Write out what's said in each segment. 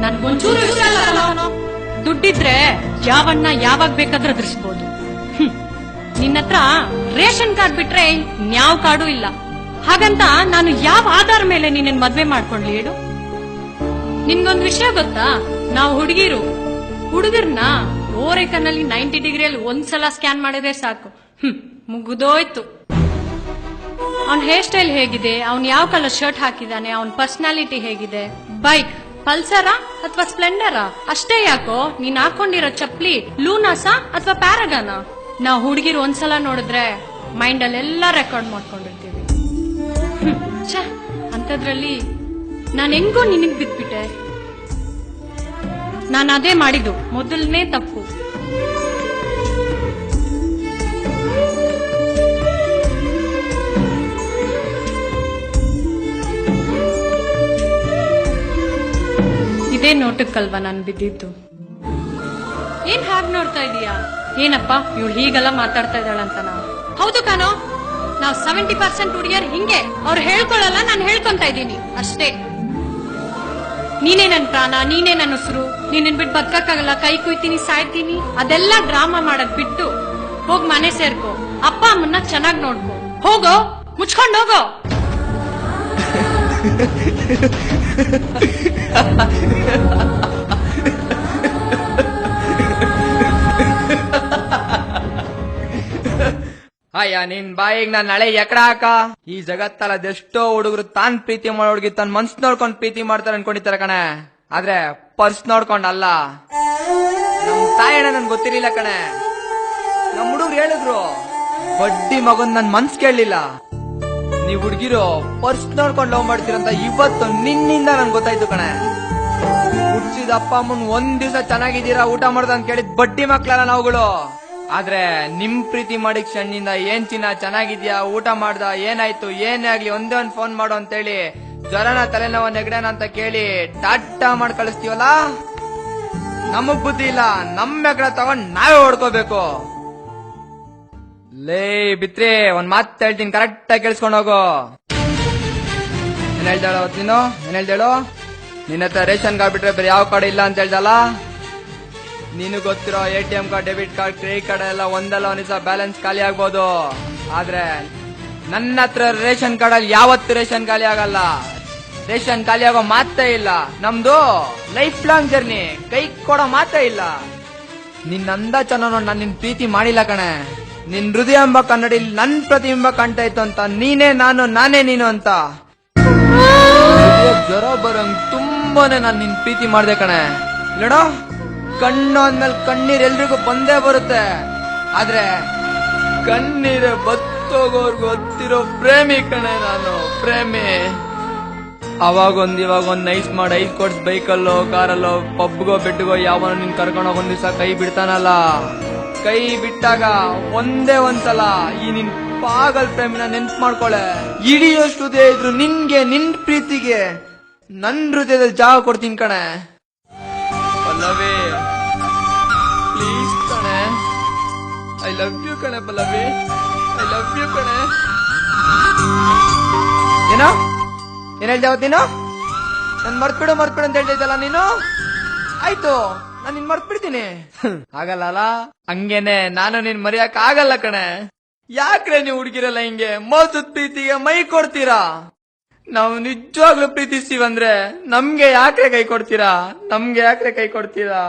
ನನ್ಗೊಂಚೂರು ಇಷ್ಟ ಇಲ್ಲ. ದುಡ್ಡಿದ್ರೆ ಯಾವನ್ನ ಯಾವಾಗ ಬೇಕಾದ್ರೂ ಅದ್ರಿಸ್ಬೋದು. ನಿನ್ನತ್ರ ರೇಷನ್ ಕಾರ್ಡ್ ಬಿಟ್ರೆ ಯಾವ ಕಾರ್ಡು ಇಲ್ಲ. ಹಾಗಂತ ನಾನು ಯಾವ ಆಧಾರ ಮೇಲೆ ನಿನ್ನ ಮದ್ವೆ ಮಾಡ್ಕೊಂಡ್ಲಿ ಹೇಳು? ನಿನ್ಗೊಂದ್ ವಿಷಯ ಗೊತ್ತಾ? ನಾವು ಹುಡುಗರ್ನ ಓರೆಕನ್ನಲ್ಲಿ 90 ಡಿಗ್ರಿಯಲ್ಲಿ ಒಂದ್ಸಲ ಸ್ಕ್ಯಾನ್ ಮಾಡಿದ್ರೆ ಸಾಕು, ಮುಗಿದೋಯ್ತು. ಅವನ್ ಹೇರ್ ಸ್ಟೈಲ್ ಹೇಗಿದೆ, ಅವ್ನ್ ಯಾವ ಕಲರ್ ಶರ್ಟ್ ಹಾಕಿದಾನೆ, ಅವನ್ ಪರ್ಸನಾಲಿಟಿ ಹೇಗಿದೆ, ಬೈಕ್ ಪಲ್ಸರಾ ಅಥವಾ ಸ್ಪ್ಲೆಂಡರಾ, ಅಷ್ಟೇ ಯಾಕೋ ನೀನ್ ಹಾಕೊಂಡಿರೋ ಚಪ್ಲಿ ಲೂನಾಸಾ ಅಥವಾ ಪ್ಯಾರಗಾನ. ನಾವು ಹುಡುಗಿರು ಒಂದ್ಸಲ ನೋಡಿದ್ರೆ ಮೈಂಡ್ ಅಲ್ಲೆಲ್ಲ ರೆಕಾರ್ಡ್ ಮಾಡ್ಕೊಂಡಿರ್ತೀವಿ. ಅಂತದ್ರಲ್ಲಿ ನಾನ್ ಹೆಂಗೋ ನಿನಗ್ ಬಿದ್ಬಿಟ್ಟೆ. ನಾನು ಅದೇ ಮಾಡಿದ್ದು ಮೊದಲನೇ ತಪ್ಪು. ಇದೇ ನೋಟಕ್ಕಲ್ವಾ ನಾನು ಬಿದ್ದಿದ್ದು. ಏನ್ ಹಾಗೆ ನೋಡ್ತಾ ಇದೀಯಾ? ಏನಪ್ಪ ಇವಳು ಹೀಗೆಲ್ಲ ಮಾತಾಡ್ತಾ ಇದ್ದಾಳಂತನಾ? ಹೌದು ಕಾನೋ, ನಾವ್ 70% ಹುಡುಗಿಯರ್ ಹಿಂಗೆ. ಅವ್ರು ಹೇಳ್ಕೊಳಲ್ಲ, ನಾನು ಹೇಳ್ಕೊಂತ ಇದ್ದೀನಿ ಅಷ್ಟೇ. ನೀನೇ ನನ್ ಪ್ರಾಣ, ನೀನೇ ನನ್ನ ಉಸಿರು, ನೀನ್ ಬಿಟ್ಟು ಬದುಕಕ್ಕಾಗಲ್ಲ, ಕೈ ಕುಯ್ತೀನಿ, ಸಾಯ್ತೀನಿ, ಅದೆಲ್ಲ ಡ್ರಾಮಾ ಮಾಡದ್ ಬಿಟ್ಟು ಹೋಗ್ ಮನೆ ಸೇರ್ಕೋ, ಅಪ್ಪ ಅಮ್ಮನ್ನ ಚೆನ್ನಾಗ್ ನೋಡ್ಕೋ. ಹೋಗೋ, ಮುಚ್ಕೊಂಡ್ ಹೋಗೋ. ಅಯ್ಯ ನಿನ್ ಬಾಯಿಗ್ ನಾನ್ ನಾಳೆ ಎಕಡ ಹಾಕ. ಈ ಜಗತ್ತಲ್ಲ ಅದೆಷ್ಟೋ ಹುಡುಗರು ತಾನ್ ಪ್ರೀತಿ ಮಾಡೋ ಹುಡುಗಿ ತನ್ ಮನ್ಸ್ ನೋಡ್ಕೊಂಡ್ ಪ್ರೀತಿ ಮಾಡ್ತಾರ ಅನ್ಕೊಂಡಿತಾರ ಕಣೆ, ಆದ್ರೆ ಪರ್ಸ್ ನೋಡ್ಕೊಂಡಲ್ಲ. ನಮ್ ತಾಯಣ್ಣ ನನ್ ಗೊತ್ತಿರ್ಲಿಲ್ಲ ಕಣೆ. ನಮ್ ಹುಡುಗ್ರು ಹೇಳಿದ್ರು, ಬಡ್ಡಿ ಮಗನ್ ನನ್ ಮನ್ಸ್ ಕೇಳಲಿಲ್ಲ, ನೀವ್ ಹುಡ್ಗಿರು ಪರ್ಸ್ ನೋಡ್ಕೊಂಡ್ ಲವ್ ಮಾಡ್ತೀರಂತ ಇವತ್ತು ನಿನ್ನಿಂದ ನನ್ ಗೊತ್ತಾಯ್ತು ಕಣೆ. ಹುಡ್ಸಿದ ಅಪ್ಪ ಅಮ್ಮನ್ ಒಂದ್ ದಿವಸ ಚೆನ್ನಾಗಿದ್ದೀರಾ, ಊಟ ಮಾಡ್ದ ಅಂತ ಕೇಳಿದ್ ಬಡ್ಡಿ ಮಕ್ಳಲ್ಲ ನಾವುಗಳು. ಆದ್ರೆ ನಿಮ್ ಪ್ರೀತಿ ಮಾಡಿ ಕ್ಷಣಿಂದ ಏನ್ ಚಿನ್ನ ಚೆನ್ನಾಗಿದ್ಯಾ, ಊಟ ಮಾಡ್ದ, ಏನಾಯ್ತು, ಏನೇ ಆಗ್ಲಿ ಒಂದೇ ಒಂದ್ ಫೋನ್ ಮಾಡು ಅಂತೇಳಿ ಜ್ವರನ ತಲೆನೋವ ನೆಗಡನ ಅಂತ ಕೇಳಿ ಟಾಟಾ ಮಾಡಿ ಕಳಿಸ್ತೀವಲ್ಲ, ನಮಗ್ ಬುದ್ಧಿ ಇಲ್ಲ. ನಮ್ ಮೆಗಡ ತಗೊಂಡ್ ನಾವೇ ಹೊಡ್ಕೋಬೇಕು. ಲೇ ಬಿತ್ರಿ, ಒಂದ್ ಮಾತ್ ಹೇಳ್ತೀನಿ, ಕರೆಕ್ಟ್ ಆಗಿ ಕೇಳಿಸ್ಕೊಂಡ್ ಹೋಗು. ಏನ್ ಹೇಳ್ದಾಳ ನೀನು? ಏನ್ ಹೇಳ್ದೇಳು? ನಿನ್ನ ಹತ್ರ ರೇಷನ್ ಕಾರ್ಡ್ ಬಿಟ್ರೆ ಬೇರೆ ಯಾವ ಕಾರ್ಡ್ ಇಲ್ಲ ಅಂತ ಹೇಳ್ದಲ್ಲ. ನೀನು ಗೊತ್ತಿರೋ ATM card, debit card, credit card ಎಲ್ಲ ಒಂದಲ್ಲ ಒಂದಿವಸ ಬ್ಯಾಲೆನ್ಸ್ ಖಾಲಿ ಆಗ್ಬೋದು. ಆದ್ರೆ ನನ್ನ ಹತ್ರ ರೇಷನ್ ಕಾರ್ಡ್ ಅಲ್ಲಿ ಯಾವತ್ತು ರೇಷನ್ ಖಾಲಿ ಆಗಲ್ಲ. ರೇಷನ್ ಖಾಲಿ ಆಗೋ ಮಾತೇ ಇಲ್ಲ. ನಮ್ದು ಲೈಫ್ ಲಾಂಗ್ ಜರ್ನಿ, ಕೈ ಕೊಡೋ ಮಾತೇ ಇಲ್ಲ. ನಿನ್ನ ಅಂದ ಚೆನ್ನಾಗಿ ನಾನು ನಿನ್ ಪ್ರೀತಿ ಮಾಡಿಲ್ಲ ಕಣೆ. ನಿನ್ ಹೃದಯ ಎಂಬ ಕನ್ನಡಿ ನನ್ ಪ್ರತಿಬಿಂಬ ಕಾಣ್ತಾ ಇತ್ತು ಅಂತ, ನೀನೇ ನಾನು, ನಾನೇ ನೀನು ಅಂತ ಜ್ವರ ಬರಂಗ್ ತುಂಬಾನೇ ನಾನು ನಿನ್ ಪ್ರೀತಿ ಮಾಡ್ದೆ ಕಣೆ. ನೋಡೋ, ಕಣ್ಣು ಅಂದ್ಮೇಲೆ ಕಣ್ಣೀರ್ ಎಲ್ರಿಗೂ ಬಂದೇ ಬರುತ್ತೆ, ಆದ್ರೆ ಕಣ್ಣೀರು ಬತ್ತೋಗೋರ್ಗು ಗೊತ್ತಿರೋ ಪ್ರೇಮಿ ಕಣೆ ನಾನು, ಪ್ರೇಮಿ. ಅವಾಗೊಂದ್ ಇವಾಗೊಂದ್ ನೈಸ್ ಮಾಡಿ 5 ಕೋರ್ಸ್ ಬೈಕಲ್ಲೋ ಕಾರಲ್ಲೋ ಪಬ್ಗೋ ಬೆಡ್ಗೋ ಯಾವನೋ ನಿನ್ ಕರ್ಕೊಂಡೋಗ್ ಒಂದ್ ದಿವಸ ಕೈ ಬಿಡ್ತಾನಲ್ಲ. ಕೈ ಬಿಟ್ಟಾಗ ಒಂದೇ ಒಂದ್ಸಲ ಈ ನಿನ್ ಪಾಗಲ್ ಪ್ರೇಮಿನ ನೆನ್ಪು ಮಾಡ್ಕೊಳೆ. ಇಡಿಯೋಷ್ಟು ಹೃದಯ ಇದ್ರು ನಿನ್ಗೆ, ನಿನ್ ಪ್ರೀತಿಗೆ ನನ್ ಹೃದಯದಲ್ಲಿ ಜಾಗ ಕೊಡ್ತೀನಿ ಕಣೆ. ಪಲ್ಲವಿ ಪ್ಲೀಸ್ ಕಣೆ, ಐ ಲವ್ ಯು ಕಣೆ. ಪಲ್ಲವಿ ಐ ಲವ್ ಯು ಕಣೆ. ಏನೋ ಏನ್ ಹೇಳ್ದೆ ಅವತ್ತು ನೀನು? ನನ್ ಮರ್ತ್ಬಿಡು ಅಂತ ಹೇಳ್ತಿದ್ದಲ್ಲ ನೀನು. ಆಯ್ತು, ನಾನ್ ನಿನ್ ಮರ್ತ್ಬಿಡ್ತೀನಿ. ಆಗಲ್ಲ, ಹಂಗೇನೆ ನಾನು ನಿನ್ ಮರೆಯಕ್ ಆಗಲ್ಲ ಕಣೆ. ಯಾಕ್ರೆ ನೀವು ಹುಡುಗಿರಲ್ಲ ಹಿಂಗೆ ಮೋಸದ ಪ್ರೀತಿಗೆ ಮೈ ಕೊಡ್ತೀರಾ? ನಾವು ನಿಜವಾಗ್ಲೂ ಪ್ರೀತಿಸ್ತೀವಂದ್ರೆ ನಮ್ಗೆ ಯಾಕ್ರೆ ಕೈ ಕೊಡ್ತೀರಾ? ನಮ್ಗೆ ಯಾಕ್ರೆ ಕೈ ಕೊಡ್ತೀರಾ?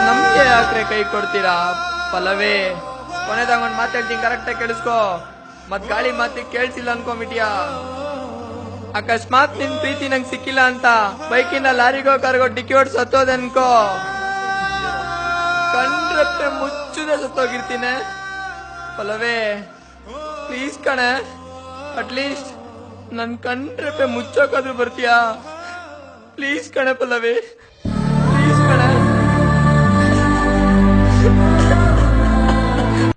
ನಮ್ಗೆ ಯಾಕ್ರೆ ಕೈ ಕೊಡ್ತೀರಾ? ಪಲ್ಲವಿ, ಕೊನೆದಾಗ ಒಂದ್ ಮಾತಾಡ್ತೀನಿ, ಕರೆಕ್ಟ್ ಆಗಿ ಕೇಳಿಸ್ಕೋ. ಮತ್ ಗಾಳಿ ಮಾತಿಗೆ ಕೇಳ್ಸಿಲ್ಲ ಅನ್ಕೊಂಬಿಟಿಯಾ? ಅಕಸ್ಮಾತ್ ನಿನ್ ಪ್ರೀತಿ ನಂಗೆ ಸಿಕ್ಕಿಲ್ಲ ಅಂತ ಬೈಕಿಂದ ಲಾರಿಗೋ ಕಾರ್ಗೋ ಡಿಕ್ಕಿ ಹೊಡ್ ಸತ್ತೋದೆ ಅನ್ಕೋ, ಕಂಡ್ರಪ್ಪೆ ಮುಚ್ಚುದೆ ಸತ್ತೋಗಿರ್ತೀನಿ. ಪಲ್ಲವಿ ಪ್ಲೀಸ್ ಕಣೆ, ಅಟ್ಲೀಸ್ಟ್ ನನ್ ಕಂಡ್ರಪ್ಪೆ ಮುಚ್ಚೋಕಾದ್ರೂ ಬರ್ತೀಯಾ? ಪ್ಲೀಸ್ ಕಣೆ ಪಲ್ಲವಿ.